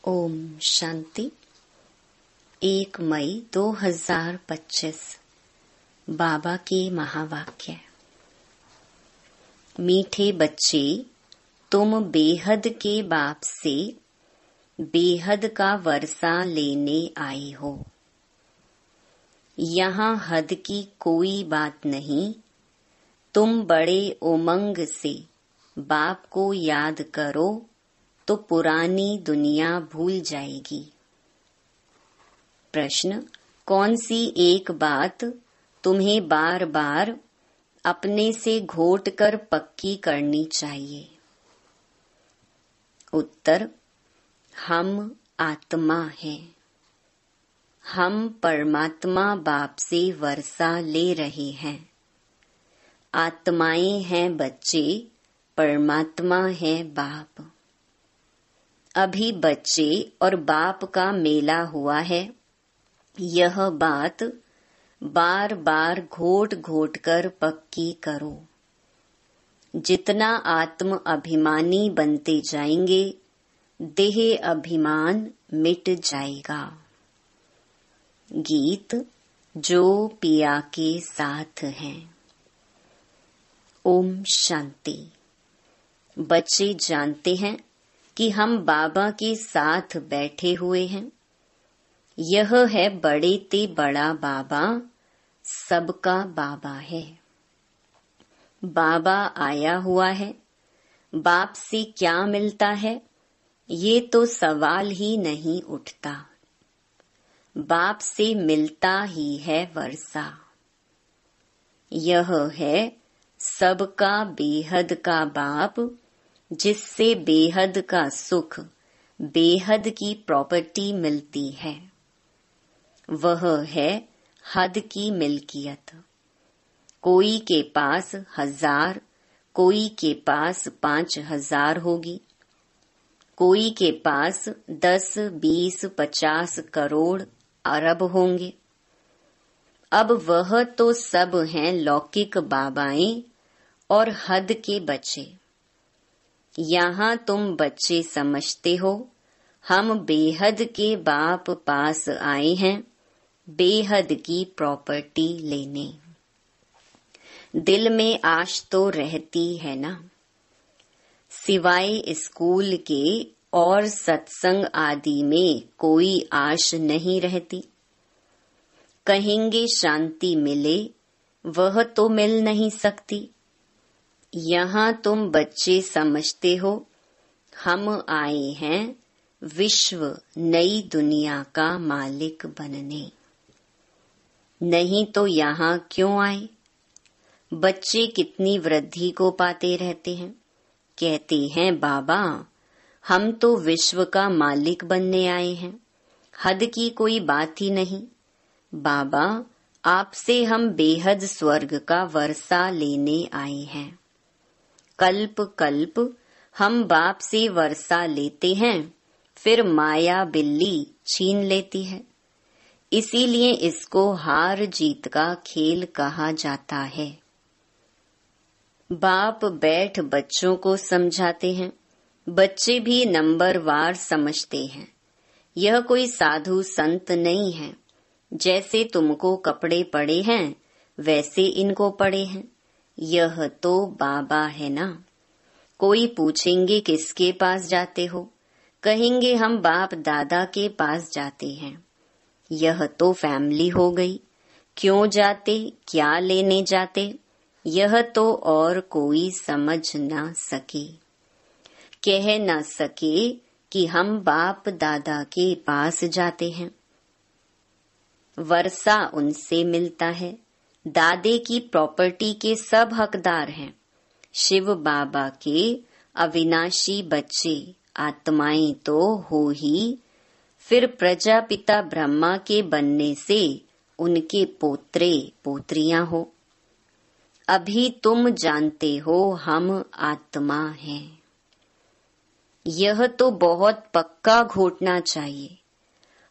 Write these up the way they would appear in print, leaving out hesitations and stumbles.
ओम शांति। 1 मई 2025 बाबा के महावाक्य। मीठे बच्चे, तुम बेहद के बाप से बेहद का वर्षा लेने आए हो। यहाँ हद की कोई बात नहीं। तुम बड़े उमंग से बाप को याद करो तो पुरानी दुनिया भूल जाएगी। प्रश्न, कौन सी एक बात तुम्हें बार बार अपने से घोट कर पक्की करनी चाहिए? उत्तर, हम आत्मा हैं। हम परमात्मा बाप से वर्षा ले रहे हैं। आत्माएं हैं बच्चे, परमात्मा है बाप। अभी बच्चे और बाप का मेला हुआ है। यह बात बार बार घोट घोट कर पक्की करो। जितना आत्म अभिमानी बनते जाएंगे, देह अभिमान मिट जाएगा। गीत जो पिया के साथ हैं। ओम शांति। बच्चे जानते हैं कि हम बाबा के साथ बैठे हुए हैं। यह है बड़े ते बड़ा बाबा, सबका बाबा है। बाबा आया हुआ है। बाप से क्या मिलता है, ये तो सवाल ही नहीं उठता। बाप से मिलता ही है वर्षा। यह है सबका बेहद का बाप, जिससे बेहद का सुख, बेहद की प्रॉपर्टी मिलती है। वह है हद की मिल्कियत। कोई के पास 1000, कोई के पास 5000 होगी। कोई के पास 10, 20, 50 करोड़ अरब होंगे। अब वह तो सब हैं लौकिक बाबाएं और हद के बच्चे। यहाँ तुम बच्चे समझते हो हम बेहद के बाप पास आए हैं, बेहद की प्रॉपर्टी लेने। दिल में आश तो रहती है ना, सिवाय स्कूल के और सत्संग आदि में कोई आश नहीं रहती। कहेंगे शांति मिले, वह तो मिल नहीं सकती। यहाँ तुम बच्चे समझते हो हम आए हैं विश्व नई दुनिया का मालिक बनने। नहीं तो यहाँ क्यों आए? बच्चे कितनी वृद्धि को पाते रहते हैं। कहते हैं बाबा हम तो विश्व का मालिक बनने आए हैं, हद की कोई बात ही नहीं। बाबा आपसे हम बेहद स्वर्ग का वर्षा लेने आए हैं। कल्प कल्प हम बाप से वर्षा लेते हैं, फिर माया बिल्ली छीन लेती है। इसीलिए इसको हार जीत का खेल कहा जाता है। बाप बैठ बच्चों को समझाते हैं। बच्चे भी नंबरवार समझते हैं। यह कोई साधु संत नहीं है। जैसे तुमको कपड़े पड़े हैं, वैसे इनको पड़े हैं। यह तो बाबा है ना। कोई पूछेंगे किसके पास जाते हो, कहेंगे हम बाप दादा के पास जाते हैं। यह तो फैमिली हो गई। क्यों जाते, क्या लेने जाते, यह तो और कोई समझ ना सके, कह ना सके कि हम बाप दादा के पास जाते हैं। वर्षा उनसे मिलता है। दादे की प्रॉपर्टी के सब हकदार हैं। शिव बाबा के अविनाशी बच्चे आत्माएं तो हो ही, फिर प्रजापिता ब्रह्मा के बनने से उनके पोत्रे पोत्रियां हो। अभी तुम जानते हो हम आत्मा हैं। यह तो बहुत पक्का घोटना चाहिए।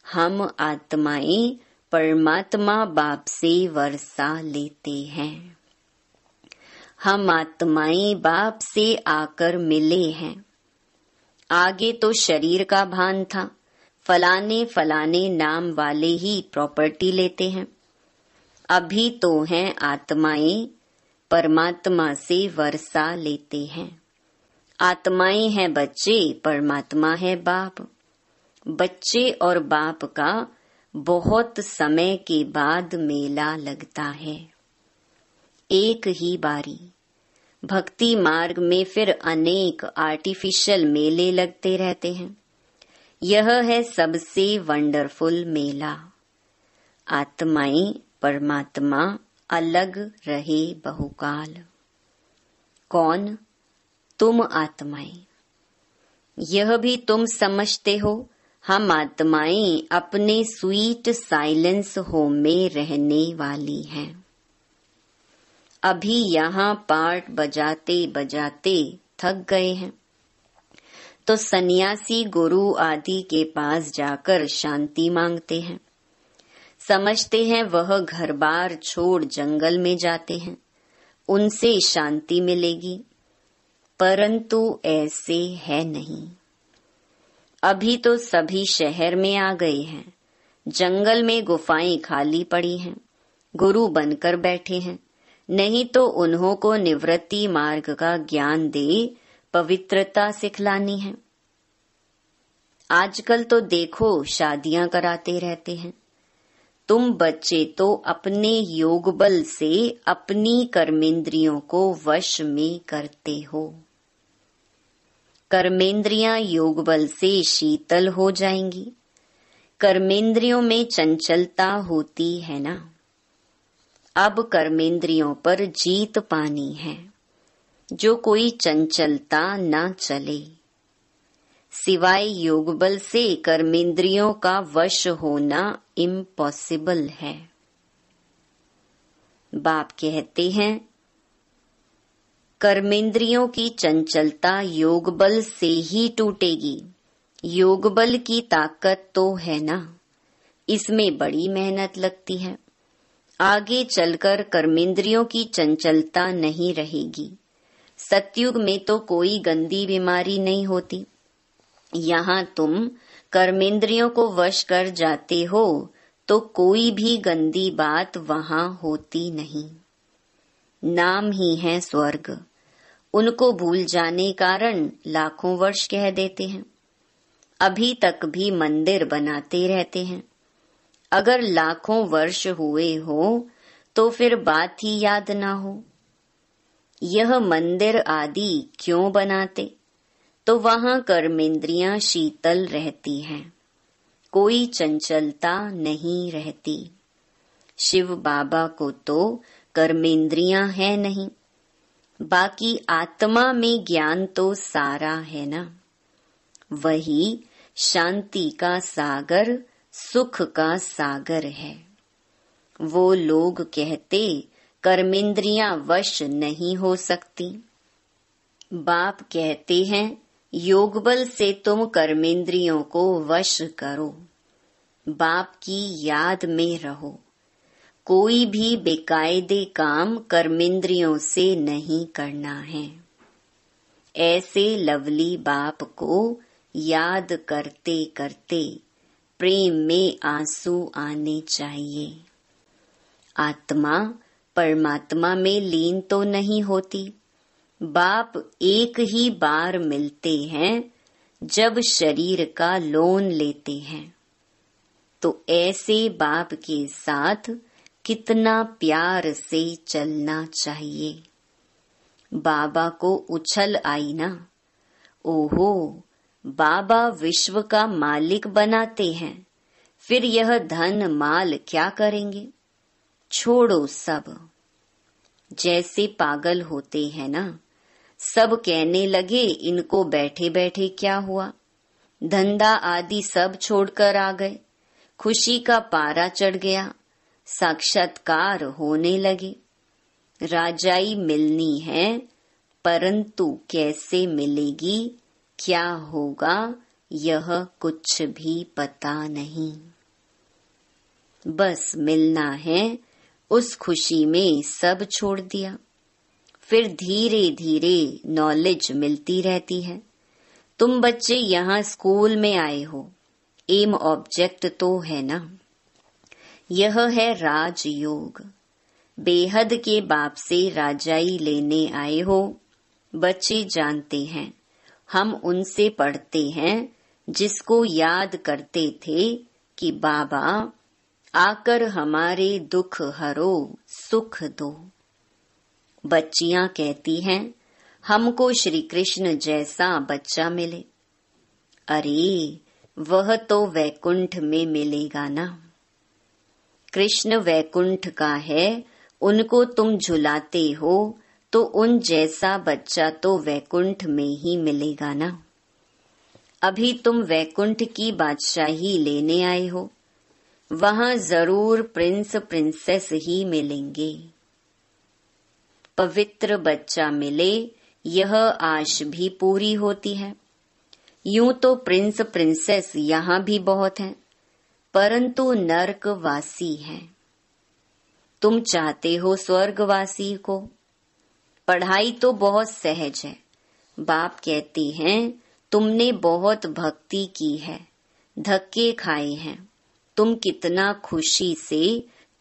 हम आत्माएं परमात्मा बाप से वर्षा लेते हैं। हम आत्माएं बाप से आकर मिले हैं। आगे तो शरीर का भान था, फलाने फलाने नाम वाले ही प्रॉपर्टी लेते हैं। अभी तो हैं आत्माएं, परमात्मा से वर्षा लेते हैं। आत्माएं हैं बच्चे, परमात्मा है बाप। बच्चे और बाप का बहुत समय के बाद मेला लगता है, एक ही बारी। भक्ति मार्ग में फिर अनेक आर्टिफिशियल मेले लगते रहते हैं। यह है सबसे वंडरफुल मेला। आत्माएं परमात्मा अलग रहे बहुकाल। कौन? तुम आत्माएं। यह भी तुम समझते हो, हम आत्माएं अपने स्वीट साइलेंस होम में रहने वाली हैं। अभी यहाँ पार्ट बजाते बजाते थक गए हैं तो सन्यासी गुरु आदि के पास जाकर शांति मांगते हैं। समझते हैं वह घर बार छोड़ जंगल में जाते हैं, उनसे शांति मिलेगी, परंतु ऐसे है नहीं। अभी तो सभी शहर में आ गए हैं, जंगल में गुफाएं खाली पड़ी हैं, गुरु बनकर बैठे हैं। नहीं तो उन्हों को निवृत्ति मार्ग का ज्ञान दे पवित्रता सिखलानी है। आजकल तो देखो शादियां कराते रहते हैं। तुम बच्चे तो अपने योग बल से अपनी कर्मेंद्रियों को वश में करते हो। कर्मेंद्रियां योग बल से शीतल हो जाएंगी। कर्मेंद्रियों में चंचलता होती है ना। अब कर्मेंद्रियों पर जीत पानी है, जो कोई चंचलता न चले। सिवाय योग बल से कर्मेंद्रियों का वश होना इम्पॉसिबल है। बाप कहते हैं, कर्मेंद्रियों की चंचलता योग बल से ही टूटेगी। योग बल की ताकत तो है ना, इसमें बड़ी मेहनत लगती है। आगे चलकर कर्मेंद्रियों की चंचलता नहीं रहेगी। सतयुग में तो कोई गंदी बीमारी नहीं होती। यहाँ तुम कर्मेंद्रियों को वश कर जाते हो तो कोई भी गंदी बात वहाँ होती नहीं। नाम ही है स्वर्ग। उनको भूल जाने कारण लाखों वर्ष कह देते हैं। अभी तक भी मंदिर बनाते रहते हैं। अगर लाखों वर्ष हुए हो तो फिर बात ही याद ना हो। यह मंदिर आदि क्यों बनाते? तो वहाँ कर्मेंद्रियां शीतल रहती हैं, कोई चंचलता नहीं रहती। शिव बाबा को तो कर्मेंद्रियां है नहीं, बाकी आत्मा में ज्ञान तो सारा है ना। वही शांति का सागर, सुख का सागर है। वो लोग कहते कर्मेंद्रियां वश नहीं हो सकती। बाप कहते हैं, योग बल से तुम कर्मेंद्रियों को वश करो। बाप की याद में रहो। कोई भी बेकायदे काम कर्मेंद्रियों से नहीं करना है। ऐसे लवली बाप को याद करते करते प्रेम में आंसू आने चाहिए। आत्मा परमात्मा में लीन तो नहीं होती। बाप एक ही बार मिलते हैं जब शरीर का लोन लेते हैं। तो ऐसे बाप के साथ कितना प्यार से चलना चाहिए। बाबा को उछल आई ना, ओहो बाबा विश्व का मालिक बनाते हैं, फिर यह धन माल क्या करेंगे? छोड़ो सब। जैसे पागल होते हैं ना, सब कहने लगे इनको बैठे बैठे क्या हुआ, धंधा आदि सब छोड़कर आ गए, खुशी का पारा चढ़ गया, साक्षात्कार होने लगे। राजाई मिलनी है, परंतु कैसे मिलेगी, क्या होगा, यह कुछ भी पता नहीं। बस मिलना है, उस खुशी में सब छोड़ दिया। फिर धीरे धीरे नॉलेज मिलती रहती है। तुम बच्चे यहाँ स्कूल में आए हो, एम ऑब्जेक्ट तो है ना। यह है राजयोग। बेहद के बाप से राजाई लेने आए हो। बच्चे जानते हैं, हम उनसे पढ़ते हैं जिसको याद करते थे कि बाबा आकर हमारे दुख हरो, सुख दो। बच्चियां कहती हैं, हमको श्री कृष्ण जैसा बच्चा मिले। अरे वह तो वैकुंठ में मिलेगा ना। कृष्ण वैकुंठ का है, उनको तुम झुलाते हो तो उन जैसा बच्चा तो वैकुंठ में ही मिलेगा ना। अभी तुम वैकुंठ की बादशाही लेने आए हो, वहां जरूर प्रिंस प्रिंसेस ही मिलेंगे। पवित्र बच्चा मिले, यह आश भी पूरी होती है। यूं तो प्रिंस प्रिंसेस यहाँ भी बहुत हैं, परंतु नरकवासी हैं। तुम चाहते हो स्वर्गवासी को। पढ़ाई तो बहुत सहज है। बाप कहते हैं, तुमने बहुत भक्ति की है, धक्के खाए हैं। तुम कितना खुशी से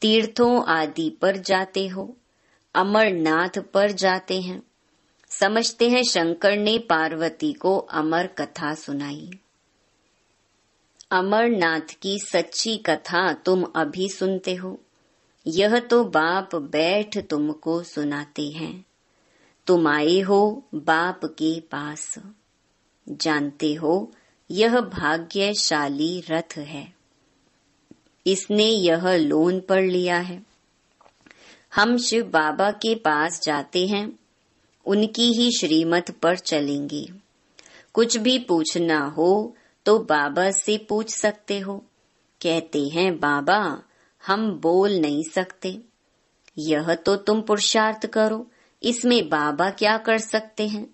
तीर्थों आदि पर जाते हो, अमरनाथ पर जाते हैं। समझते हैं शंकर ने पार्वती को अमर कथा सुनाई। अमरनाथ की सच्ची कथा तुम अभी सुनते हो। यह तो बाप बैठ तुमको सुनाते हैं। तुम आए हो बाप के पास। जानते हो यह भाग्यशाली रथ है, इसने यह लोन पर लिया है। हम शिव बाबा के पास जाते हैं, उनकी ही श्रीमत पर चलेंगे। कुछ भी पूछना हो तो बाबा से पूछ सकते हो। कहते हैं बाबा हम बोल नहीं सकते। यह तो तुम पुरुषार्थ करो, इसमें बाबा क्या कर सकते हैं।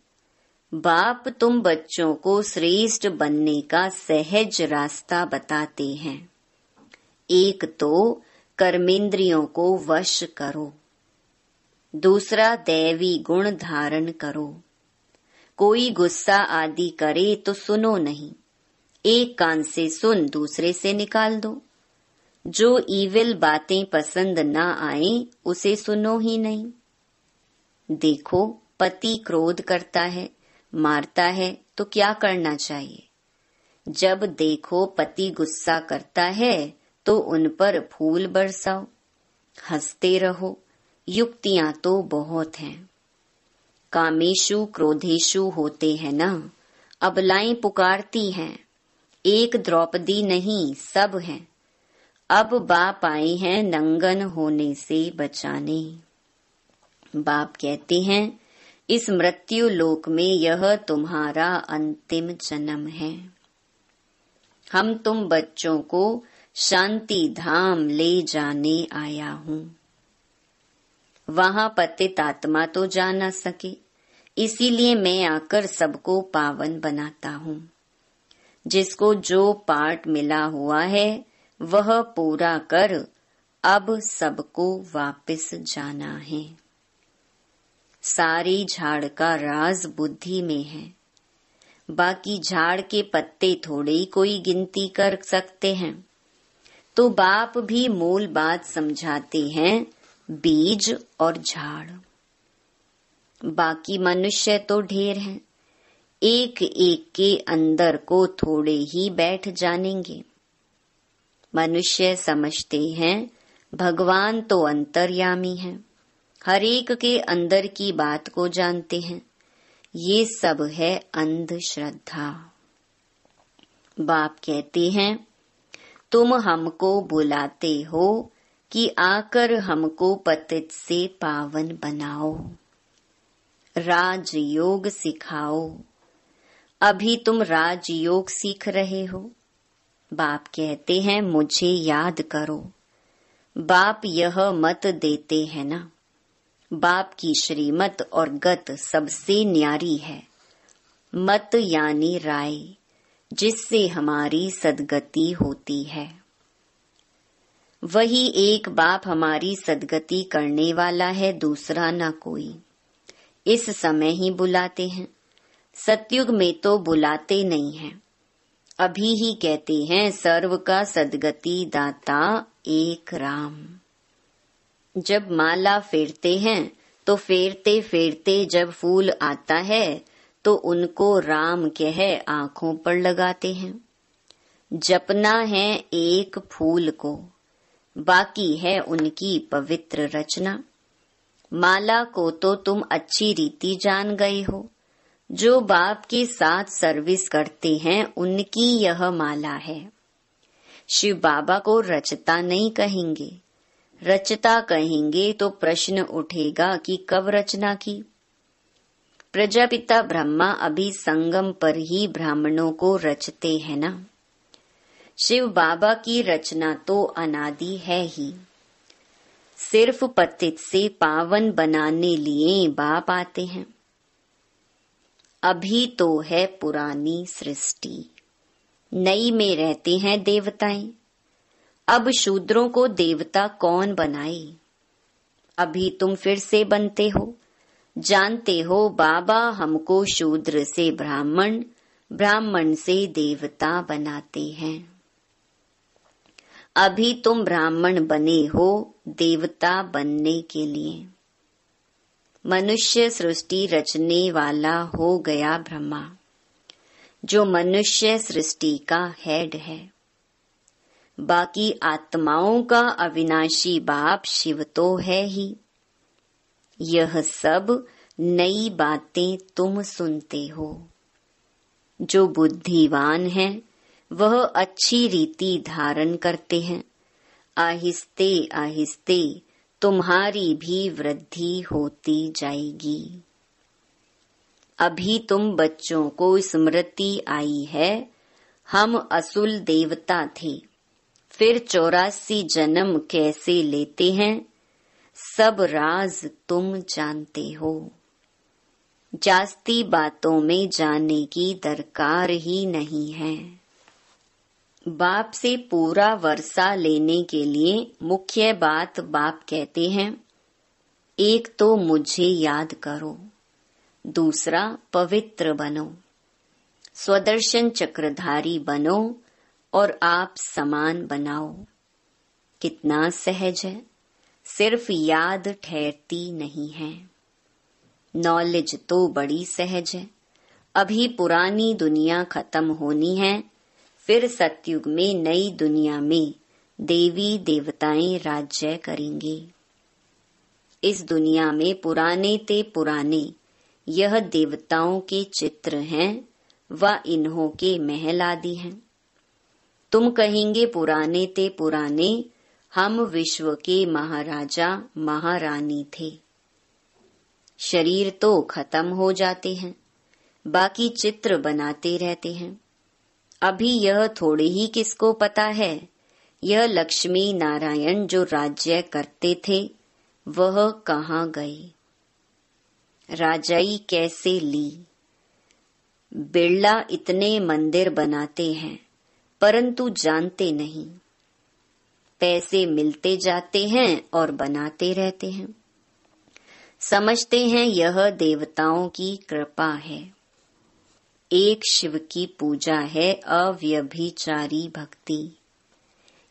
बाप तुम बच्चों को श्रेष्ठ बनने का सहज रास्ता बताते हैं। एक तो कर्मेंद्रियों को वश करो, दूसरा दैवी गुण धारण करो। कोई गुस्सा आदि करे तो सुनो नहीं, एक कान से सुन दूसरे से निकाल दो। जो ईविल बातें पसंद ना आए उसे सुनो ही नहीं। देखो पति क्रोध करता है, मारता है तो क्या करना चाहिए। जब देखो पति गुस्सा करता है तो उन पर फूल बरसाओ, हंसते रहो। युक्तियां तो बहुत हैं। कामेशु क्रोधेशु होते हैं ना। अबलाएं पुकारती हैं, एक द्रौपदी नहीं सब हैं। अब बाप आए हैं नंगन होने से बचाने। बाप कहते हैं इस मृत्यु लोक में यह तुम्हारा अंतिम जन्म है। हम तुम बच्चों को शांति धाम ले जाने आया हूँ। वहां पतित आत्मा तो जा न सके, इसीलिए मैं आकर सबको पावन बनाता हूँ। जिसको जो पाठ मिला हुआ है वह पूरा कर, अब सबको वापस जाना है। सारी झाड़ का राज बुद्धि में है। बाकी झाड़ के पत्ते थोड़े ही कोई गिनती कर सकते हैं। तो बाप भी मूल बात समझाते हैं, बीज और झाड़। बाकी मनुष्य तो ढेर हैं, एक एक के अंदर को थोड़े ही बैठ जानेंगे। मनुष्य समझते हैं भगवान तो अंतर्यामी है, हर एक के अंदर की बात को जानते हैं। ये सब है अंधश्रद्धा। बाप कहते हैं तुम हमको बुलाते हो कि आकर हमको पतित से पावन बनाओ, राजयोग सिखाओ। अभी तुम राजयोग सीख रहे हो। बाप कहते हैं मुझे याद करो। बाप यह मत देते हैं ना, बाप की श्रीमत और गत सबसे न्यारी है। मत यानी राय, जिससे हमारी सद्गति होती है। वही एक बाप हमारी सद्गति करने वाला है, दूसरा ना कोई। इस समय ही बुलाते हैं, सतयुग में तो बुलाते नहीं हैं। अभी ही कहते हैं सर्व का सद्गति दाता एक राम। जब माला फेरते हैं तो फेरते फेरते जब फूल आता है तो उनको राम कह आंखों पर लगाते हैं। जपना है एक फूल को, बाकी है उनकी पवित्र रचना। माला को तो तुम अच्छी रीति जान गए हो, जो बाप के साथ सर्विस करते हैं उनकी यह माला है। शिव बाबा को रचता नहीं कहेंगे, रचता कहेंगे तो प्रश्न उठेगा कि कब रचना की। प्रजापिता ब्रह्मा अभी संगम पर ही ब्राह्मणों को रचते हैं ना। शिव बाबा की रचना तो अनादि है ही, सिर्फ पतित से पावन बनाने लिए बाप आते हैं। अभी तो है पुरानी सृष्टि, नई में रहते हैं देवताएं। अब शूद्रों को देवता कौन बनाए? अभी तुम फिर से बनते हो। जानते हो बाबा हमको शूद्र से ब्राह्मण, ब्राह्मण से देवता बनाते हैं। अभी तुम ब्राह्मण बने हो देवता बनने के लिए। मनुष्य सृष्टि रचने वाला हो गया ब्रह्मा, जो मनुष्य सृष्टि का हेड है। बाकी आत्माओं का अविनाशी बाप शिव तो है ही। यह सब नई बातें तुम सुनते हो। जो बुद्धिवान है वह अच्छी रीति धारण करते हैं। आहिस्ते आहिस्ते तुम्हारी भी वृद्धि होती जाएगी। अभी तुम बच्चों को स्मृति आई है, हम असुल देवता थे, फिर 84 जन्म कैसे लेते हैं, सब राज तुम जानते हो। जास्ती बातों में जाने की दरकार ही नहीं है। बाप से पूरा वर्षा लेने के लिए मुख्य बात बाप कहते हैं, एक तो मुझे याद करो, दूसरा पवित्र बनो, स्वदर्शन चक्रधारी बनो और आप समान बनाओ। कितना सहज है, सिर्फ याद ठहरती नहीं है। नॉलेज तो बड़ी सहज है। अभी पुरानी दुनिया खत्म होनी है, फिर सतयुग में नई दुनिया में देवी देवताएं राज्य करेंगे। इस दुनिया में पुराने ते पुराने यह देवताओं के चित्र हैं व इन्हों के महल आदि हैं। तुम कहेंगे पुराने ते पुराने, हम विश्व के महाराजा महारानी थे। शरीर तो खत्म हो जाते हैं, बाकी चित्र बनाते रहते हैं। अभी यह थोड़े ही किसको पता है, यह लक्ष्मी नारायण जो राज्य करते थे वह कहाँ गए, राजाई कैसे ली। बिरला इतने मंदिर बनाते हैं परंतु जानते नहीं, पैसे मिलते जाते हैं और बनाते रहते हैं। समझते हैं यह देवताओं की कृपा है। एक शिव की पूजा है अव्यभिचारी भक्ति।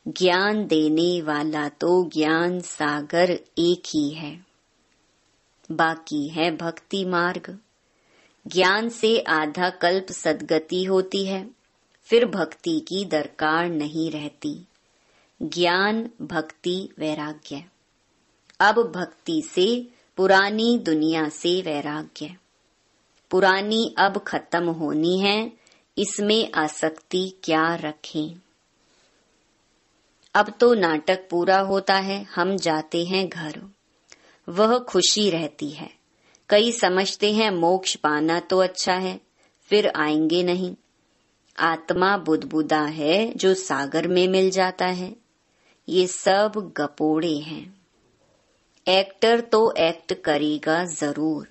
ज्ञान देने वाला तो ज्ञान सागर एक ही है, बाकी है भक्ति मार्ग। ज्ञान से आधा कल्प सद्गति होती है, फिर भक्ति की दरकार नहीं रहती। ज्ञान भक्ति वैराग्य। अब भक्ति से पुरानी दुनिया से वैराग्य। पुरानी अब खत्म होनी है, इसमें आसक्ति क्या रखें। अब तो नाटक पूरा होता है, हम जाते हैं घर, वह खुशी रहती है। कई समझते हैं मोक्ष पाना तो अच्छा है, फिर आएंगे नहीं। आत्मा बुदबुदा है जो सागर में मिल जाता है। ये सब गपोड़े हैं। एक्टर तो एक्ट करेगा जरूर,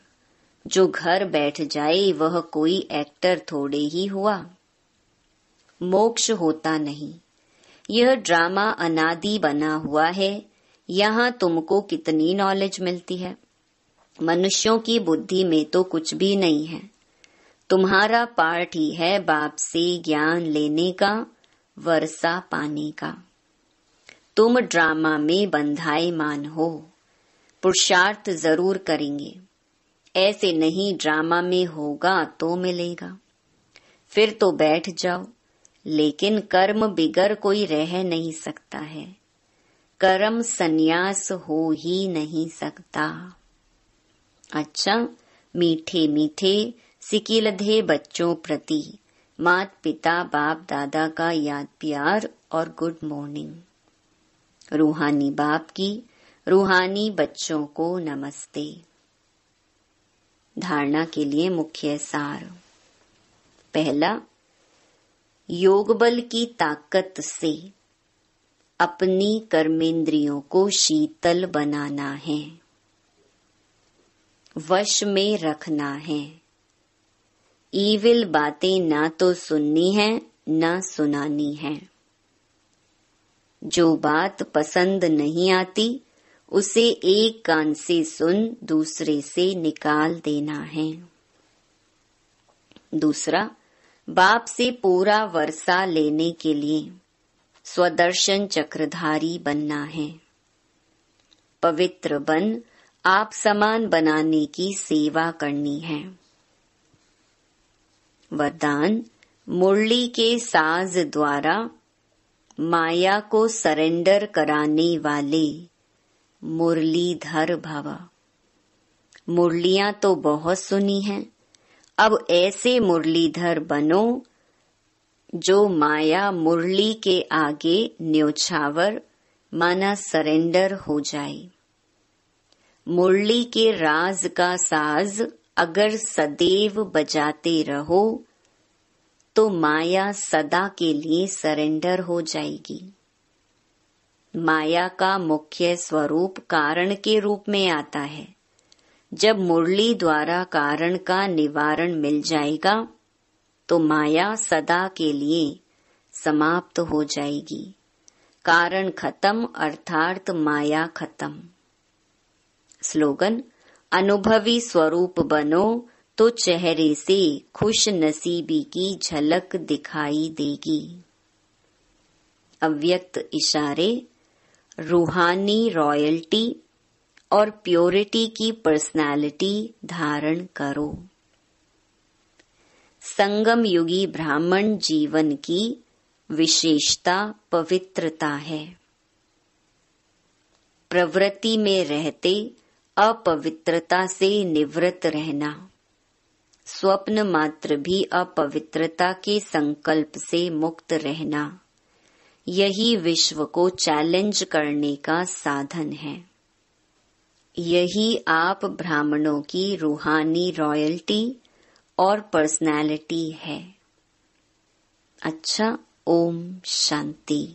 जो घर बैठ जाए वह कोई एक्टर थोड़े ही हुआ। मोक्ष होता नहीं, यह ड्रामा अनादि बना हुआ है। यहाँ तुमको कितनी नॉलेज मिलती है, मनुष्यों की बुद्धि में तो कुछ भी नहीं है। तुम्हारा पाठ ही है बाप से ज्ञान लेने का, वर्षा पाने का। तुम ड्रामा में बंधाएमान हो, पुरुषार्थ जरूर करेंगे। ऐसे नहीं ड्रामा में होगा तो मिलेगा, फिर तो बैठ जाओ। लेकिन कर्म बिगर कोई रह नहीं सकता है, कर्म संन्यास हो ही नहीं सकता। अच्छा, मीठे मीठे सिकिलधे बच्चों प्रति मात पिता बाप दादा का याद प्यार और गुड मॉर्निंग। रूहानी बाप की रूहानी बच्चों को नमस्ते। धारणा के लिए मुख्य सार। पहला, योग बल की ताकत से अपनी कर्मेंद्रियों को शीतल बनाना है, वश में रखना है। ईविल बातें ना तो सुननी है ना सुनानी है। जो बात पसंद नहीं आती उसे एक कान से सुन दूसरे से निकाल देना है। दूसरा, बाप से पूरा वर्षा लेने के लिए स्वदर्शन चक्रधारी बनना है। पवित्र बन आप समान बनाने की सेवा करनी है। वरदान, मुरली के साज द्वारा माया को सरेंडर कराने वाले मुरलीधर भव। मुरलियां तो बहुत सुनी हैं, अब ऐसे मुरलीधर बनो जो माया मुरली के आगे न्योछावर माना सरेंडर हो जाए। मुरली के राज का साज अगर सदैव बजाते रहो तो माया सदा के लिए सरेंडर हो जाएगी। माया का मुख्य स्वरूप कारण के रूप में आता है। जब मुरली द्वारा कारण का निवारण मिल जाएगा तो माया सदा के लिए समाप्त हो जाएगी। कारण खत्म अर्थात माया खत्म। स्लोगन, अनुभवी स्वरूप बनो तो चेहरे से खुश नसीबी की झलक दिखाई देगी। अव्यक्त इशारे, रूहानी रॉयल्टी और प्योरिटी की पर्सनालिटी धारण करो। संगम युगी ब्राह्मण जीवन की विशेषता पवित्रता है। प्रवृत्ति में रहते अपवित्रता से निवृत्त रहना, स्वप्न मात्र भी अपवित्रता के संकल्प से मुक्त रहना, यही विश्व को चैलेंज करने का साधन है। यही आप ब्राह्मणों की रूहानी रॉयल्टी और पर्सनालिटी है। अच्छा, ओम शांति।